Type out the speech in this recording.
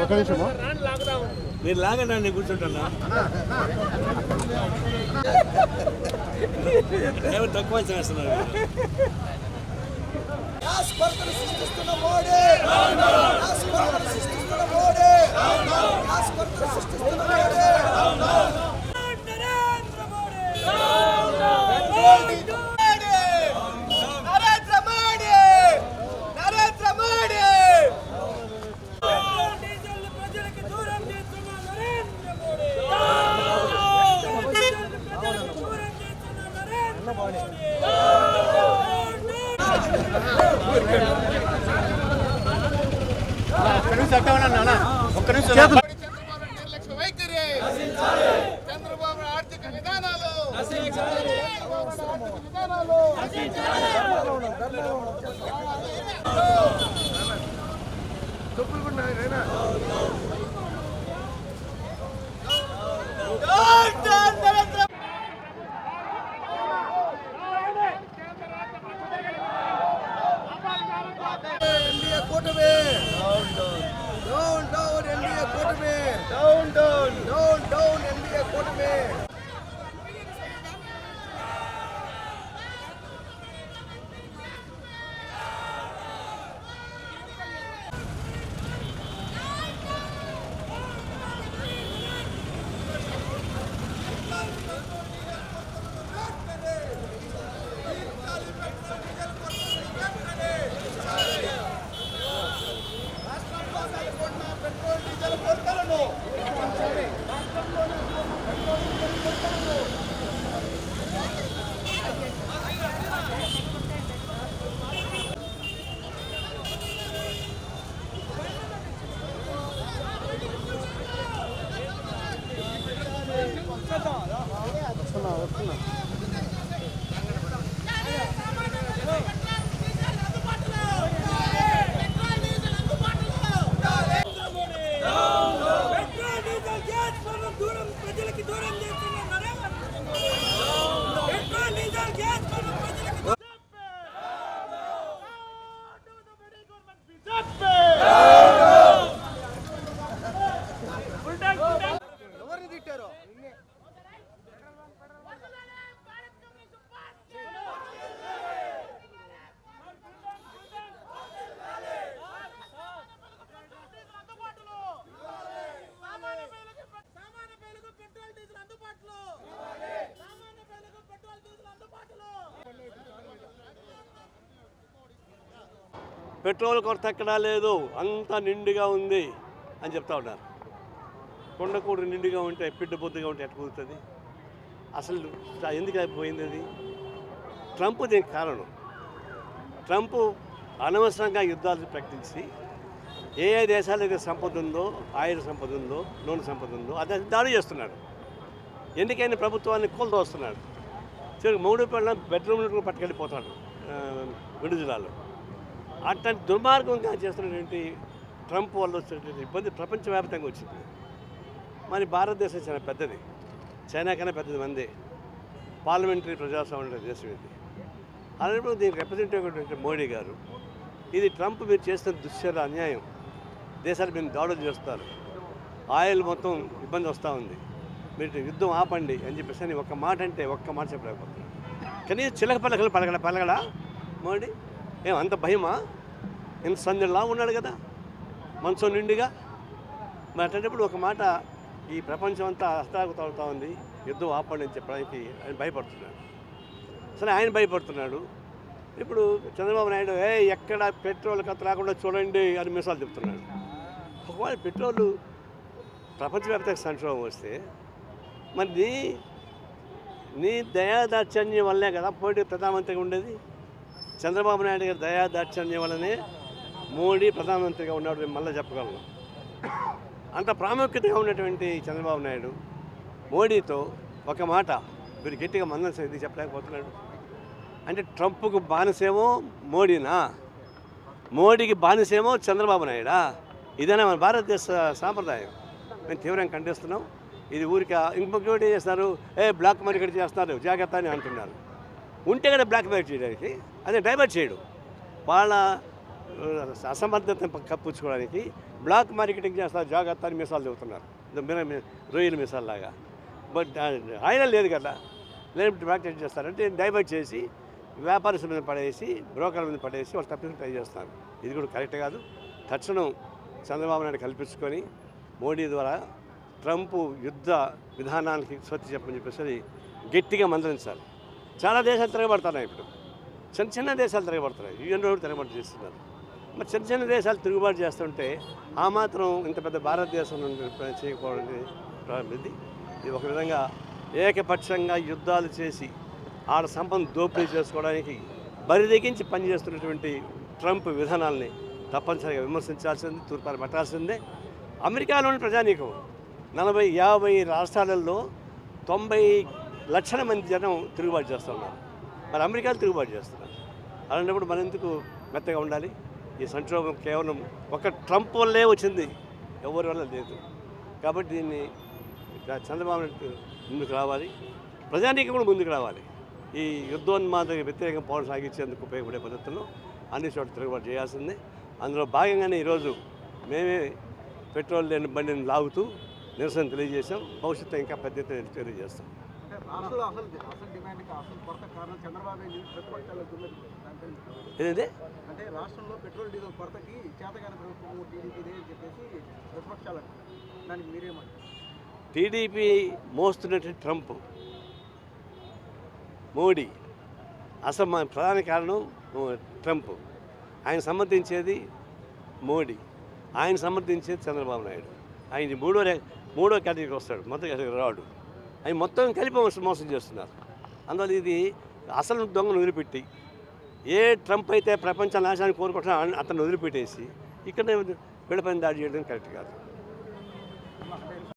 ఒక నిమిషమా మీరు లాగండి, నేను కూర్చుంటున్నా. ఎవరు తక్కువ చేస్తున్నారు. ఒక్క నిమిషం చంద్రబాబు ఆర్థిక విధానాలు పెట్రోల్ కొరత ఎక్కడా లేదు, అంతా నిండుగా ఉంది అని చెప్తా ఉన్నారు. కొండకూడు నిండుగా ఉంటే పిడ్డు బొద్దుగా ఉంటే ఎట్లా కుదురుతుంది? అసలు ఎందుకు అయిపోయింది అది? ట్రంప్ దీనికి కారణం. ట్రంప్ అనవసరంగా యుద్ధాలు ప్రకటించి ఏ ఏ దేశాలైతే సంపద ఉందో, ఆయుధ సంపద ఉందో, నూనె సంపద ఉందో అది దాడి చేస్తున్నాడు. ఎందుకైనా ప్రభుత్వాన్ని కూలదోస్తున్నాడు. చివరికి 3 పిల్లల బెడ్రూమ్లు పట్టుకెళ్ళిపోతాడు విడుదలలో. అట్లాంటి దుర్మార్గంగా చేస్తున్నటువంటి ట్రంప్ వల్ల వచ్చినటువంటి ఇబ్బంది ప్రపంచవ్యాప్తంగా వచ్చింది. మరి భారతదేశం చాలా పెద్దది, చైనా కన్నా పెద్దది మంది, పార్లమెంటరీ ప్రజాస్వామ్య దేశం ఇది. అలాంటి దీనికి రిప్రజెంటేటివ్ మోడీ గారు, ఇది ట్రంప్ మీరు చేస్తున్న దుశ్చర్య, అన్యాయం, దేశాలు మీరు దాడులు చేస్తారు, ఆయిల్ మొత్తం ఇబ్బంది వస్తూ ఉంది, మీరు యుద్ధం ఆపండి అని చెప్పేసి అని ఒక్క మాట అంటే ఒక్క మాట చెప్పలేకపోతున్నారు. కనీసం చిలక పలకలు పలగడా మోడీ? ఏం అంత భయమా? ఎంత సందడిలా ఉన్నాడు కదా మనసు నిండుగా. మరి అట్లాంటప్పుడు ఒక మాట ఈ ప్రపంచం అంతా హస్తాగుతవుతూ ఉంది, యుద్ధం ఆపండి అని చెప్పడానికి ఆయన భయపడుతున్నాడు. సరే ఆయన భయపడుతున్నాడు. ఇప్పుడు చంద్రబాబు నాయుడు ఎక్కడ పెట్రోల్ కథ రాకుండా చూడండి అని మిసాలు చెప్తున్నాడు. ఒకవేళ పెట్రోల్ ప్రపంచవ్యాప్తంగా సంక్షోభం వస్తే మరి నీ దయాదాక్షణ్యం వల్లే కదా పోటీ ప్రధానమంత్రిగా ఉండేది. చంద్రబాబు నాయుడు గారి దయాదాక్షణ్యం వల్లనే మోడీ ప్రధానమంత్రిగా ఉన్నాడు. మేము మళ్ళీ చెప్పగలను. అంత ప్రాముఖ్యతగా ఉన్నటువంటి చంద్రబాబు నాయుడు మోడీతో ఒక మాట వీరు గట్టిగా మందం ఇది చెప్పలేకపోతున్నాడు. అంటే ట్రంప్కు బానిసేమో మోడీనా, మోడీకి బానిసేమో చంద్రబాబు నాయుడా? ఇదేనా మన భారతదేశ సాంప్రదాయం? మేము తీవ్రంగా ఖండిస్తున్నాం. ఇది ఊరికి ఇంకొకటి చేస్తారు, బ్లాక్ మార్కెట్ చేస్తున్నారు జాగ్రత్త అని అంటున్నారు. ఉంటే కదా బ్లాక్ మార్కెట్ చేయడానికి, అదే డైవర్ట్ చేయడు. వాళ్ళ అసమర్థతను కప్పించుకోవడానికి బ్లాక్ మార్కెటింగ్ చేస్తారు, జాగ్రత్త అని మిసాలు చెబుతున్నారు, రొయ్యల మిసాల్లాగా. బట్ ఆయన లేదు కదా, లేనప్పుడు మార్కెట్ చేస్తారంటే డైవర్ట్ చేసి వ్యాపారస్తుల మీద పడేసి బ్రోకర్ల మీద పడేసి వాళ్ళు తప్పించి ట్రై చేస్తారు. ఇది కూడా కరెక్ట్ కాదు. తక్షణం చంద్రబాబు నాయుడు కల్పించుకొని మోడీ ద్వారా ట్రంప్ యుద్ధ విధానానికి స్వస్తి చెప్పని చెప్పేసి గట్టిగా మందలించాలి. చాలా దేశాలు తిరగబడుతున్నాయి ఇప్పుడు, చిన్న చిన్న దేశాలు తిరగబడుతున్నాయి, యూఎన్ రోడ్ తిరగబడి చేస్తున్నారు. మరి చిన్న చిన్న దేశాలు తిరుగుబాటు చేస్తుంటే ఆ మాత్రం ఇంత పెద్ద భారతదేశం చేయకపోవడం ప్రారంభింది. ఇది ఒక విధంగా ఏకపక్షంగా యుద్ధాలు చేసి ఆడ సంపదను దోపిడీ చేసుకోవడానికి బరిదెగించి పనిచేస్తున్నటువంటి ట్రంప్ విధానాల్ని తప్పనిసరిగా విమర్శించాల్సింది, తూర్పాలు పట్టాల్సిందే. అమెరికాలోని ప్రజానీకం 40-50 రాష్ట్రాలలో 90 లక్షల మంది జనం తిరుగుబాటు చేస్తున్నారు. మరి అమెరికాలో తిరుగుబాటు చేస్తున్నారు. అలాంటప్పుడు మనం ఎందుకు మెత్తగా ఉండాలి? ఈ సంక్షోభం కేవలం ఒక ట్రంప్ వల్లే వచ్చింది, ఎవరి వల్ల లేదు. కాబట్టి దీన్ని చంద్రబాబు నాయుడు ముందుకు రావాలి, ప్రజానీకం కూడా ముందుకు రావాలి. ఈ యుద్ధోన్మాదకి వ్యతిరేకంగా పోరాటం సాగించేందుకు ఉపయోగపడే పద్ధతుల్లో అన్ని చోట్ల తిరుగుబాటు చేయాల్సిందే. అందులో భాగంగానే ఈరోజు మేమే పెట్రోల్ లేని బండిని లాగుతూ నిరసన తెలియజేశాం. భవిష్యత్తు ఇంకా పెద్ద ఎత్తున తెలియజేస్తాం. ఏదంటే అంటే రాష్ట్రంలో పెట్రోల్ డీజిల్ కొరతకి చేతగాని ప్రభుత్వం టీడీపీదే అని చెప్పేసి ప్రతిపక్షాలు దానికి మీరేమంటారు? టీడీపీ మోస్తున్నటువంటి ట్రంప్, మోడీ అసలు ప్రధాన కారణం ట్రంప్. ఆయన సమర్థించేది మోడీ, ఆయన సమర్థించేది చంద్రబాబు నాయుడు. ఆయన మూడో కేటగిరీకి వస్తాడు, మొదటి కేటగిరీ రాడు. ఆయన మొత్తం కలిపి మోసం చేస్తున్నారు. అందువల్ల ఇది అసలు దొంగను వదిలిపెట్టి, ఏ ట్రంప్ అయితే ప్రపంచ నాశాన్ని కోరుకుంటున్నా అతను వదిలిపెట్టేసి ఇక్కడ వీళ్ళపైన దాడి చేయడం కరెక్ట్ కాదు.